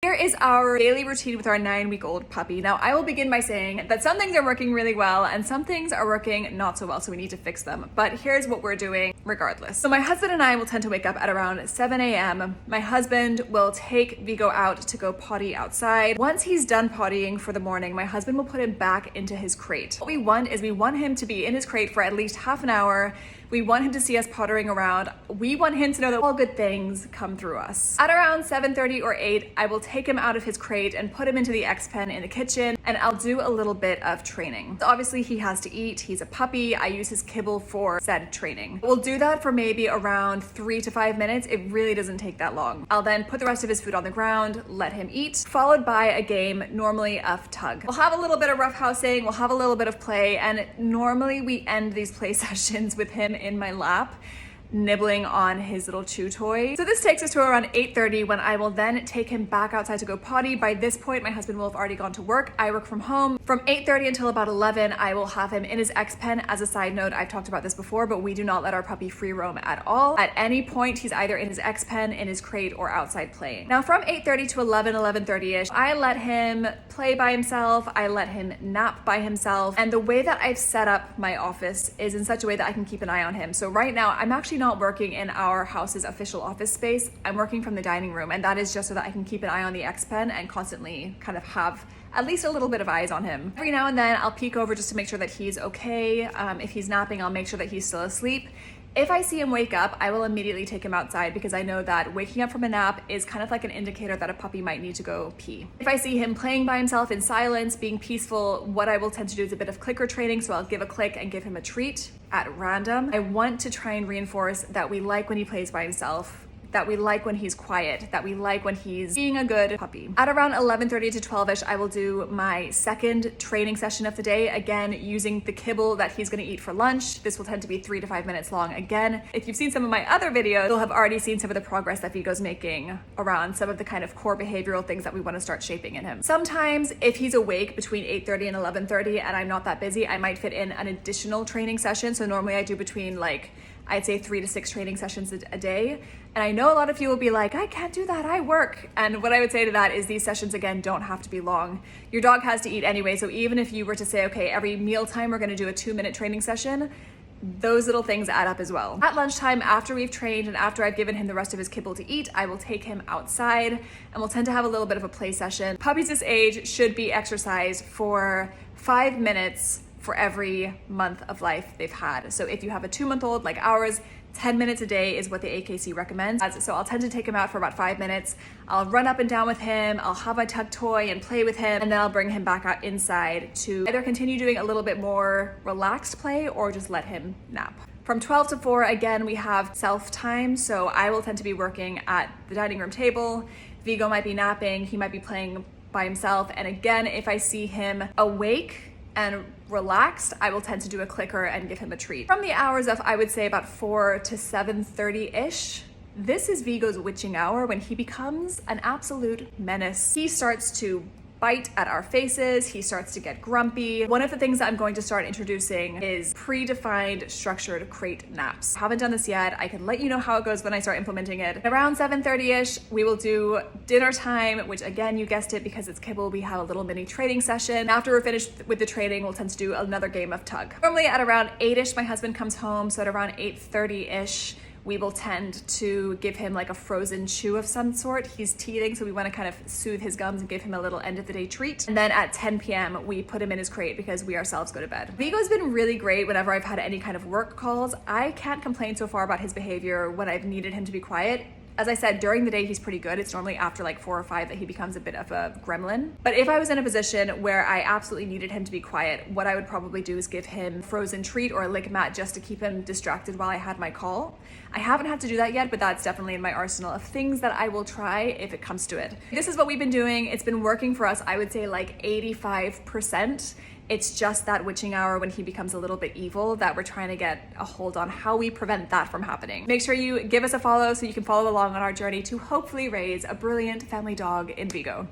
Here is our daily routine with our 9-week-old puppy. Now, I will begin by saying that some things are working really well and some things are working not so well, so we need to fix them. But here's what we're doing regardless. So my husband and I will tend to wake up at around 7 a.m. My husband will take Vigo out to go potty outside. Once he's done pottying for the morning, my husband will put him back into his crate. What we want is we want him to be in his crate for at least half an hour. We want him to see us pottering around. We want him to know that all good things come through us. At around 7:30 or 8, I will take him out of his crate and put him into the X pen in the kitchen, and I'll do a little bit of training. So obviously he has to eat. He's a puppy. I use his kibble for said training. We'll do that for maybe around 3 to 5 minutes. It really doesn't take that long. I'll then put the rest of his food on the ground, let him eat, followed by a game, normally of tug. We'll have a little bit of roughhousing, we'll have a little bit of play, and normally we end these play sessions with him in my lap, nibbling on his little chew toy. So this takes us to around 8:30, when I will then take him back outside to go potty. By this point, my husband will have already gone to work. I work from home. From 8:30 until about 11, I will have him in his X pen. As a side note, I've talked about this before, but we do not let our puppy free roam at all. At any point, he's either in his X pen, in his crate, or outside playing. Now from 8:30 to 11:30ish, I let him play by himself. I let him nap by himself. And the way that I've set up my office is in such a way that I can keep an eye on him. So right now, I'm actually not working in our house's official office space. I'm working from the dining room, and that is just so that I can keep an eye on the X pen and constantly kind of have at least a little bit of eyes on him. Every now and then I'll peek over just to make sure that he's okay. If he's napping, I'll make sure that he's still asleep. If I see him wake up, I will immediately take him outside, because I know that waking up from a nap is kind of like an indicator that a puppy might need to go pee. If I see him playing by himself in silence, being peaceful, what I will tend to do is a bit of clicker training. So I'll give a click and give him a treat at random. I want to try and reinforce that we like when he plays by himself, that we like when he's quiet, that we like when he's being a good puppy. At around 11:30 to 12ish, I will do my second training session of the day, again using the kibble that he's gonna eat for lunch. This will tend to be 3 to 5 minutes long. Again, if you've seen some of my other videos, you'll have already seen some of the progress that Vigo's making around some of the kind of core behavioral things that we want to start shaping in him. Sometimes if he's awake between 8:30 and 11:30 and I'm not that busy, I might fit in an additional training session. So normally I do between I'd say 3 to 6 training sessions a day. And I know a lot of you will be like, I can't do that, I work. And what I would say to that is these sessions, again, don't have to be long. Your dog has to eat anyway. So even if you were to say, okay, every mealtime, we're gonna do a 2-minute training session, those little things add up as well. At lunchtime, after we've trained and after I've given him the rest of his kibble to eat, I will take him outside and we'll tend to have a little bit of a play session. Puppies this age should be exercised for 5 minutes for every month of life they've had. So if you have a 2-month-old like ours, 10 minutes a day is what the AKC recommends. So I'll tend to take him out for about 5 minutes. I'll run up and down with him. I'll have my tug toy and play with him. And then I'll bring him back out inside to either continue doing a little bit more relaxed play or just let him nap. From 12 to 4, again, we have self time. So I will tend to be working at the dining room table. Vigo might be napping. He might be playing by himself. And again, if I see him awake and relaxed, I will tend to do a clicker and give him a treat. From the hours of, I would say, about 4 to 7:30-ish, this is Vigo's witching hour, when he becomes an absolute menace. He starts to bite at our faces, he starts to get grumpy. One of the things that I'm going to start introducing is predefined structured crate naps. I haven't done this yet. I can let you know how it goes when I start implementing it. Around 7:30ish, we will do dinner time, which again, you guessed it, because it's kibble, we have a little mini training session. After we're finished with the training, we'll tend to do another game of tug. Normally at around 8ish, my husband comes home, so at around 8:30ish, we will tend to give him like a frozen chew of some sort. He's teething, so we want to kind of soothe his gums and give him a little end of the day treat. And then at 10 p.m., we put him in his crate because we ourselves go to bed. Vigo's been really great whenever I've had any kind of work calls. I can't complain so far about his behavior when I've needed him to be quiet. As I said, during the day, he's pretty good. It's normally after like 4 or 5 that he becomes a bit of a gremlin. But if I was in a position where I absolutely needed him to be quiet, what I would probably do is give him a frozen treat or a lick mat just to keep him distracted while I had my call. I haven't had to do that yet, but that's definitely in my arsenal of things that I will try if it comes to it. This is what we've been doing. It's been working for us, I would say like 85%. It's just that witching hour when he becomes a little bit evil that we're trying to get a hold on how we prevent that from happening. Make sure you give us a follow so you can follow along on our journey to hopefully raise a brilliant family dog in Vigo.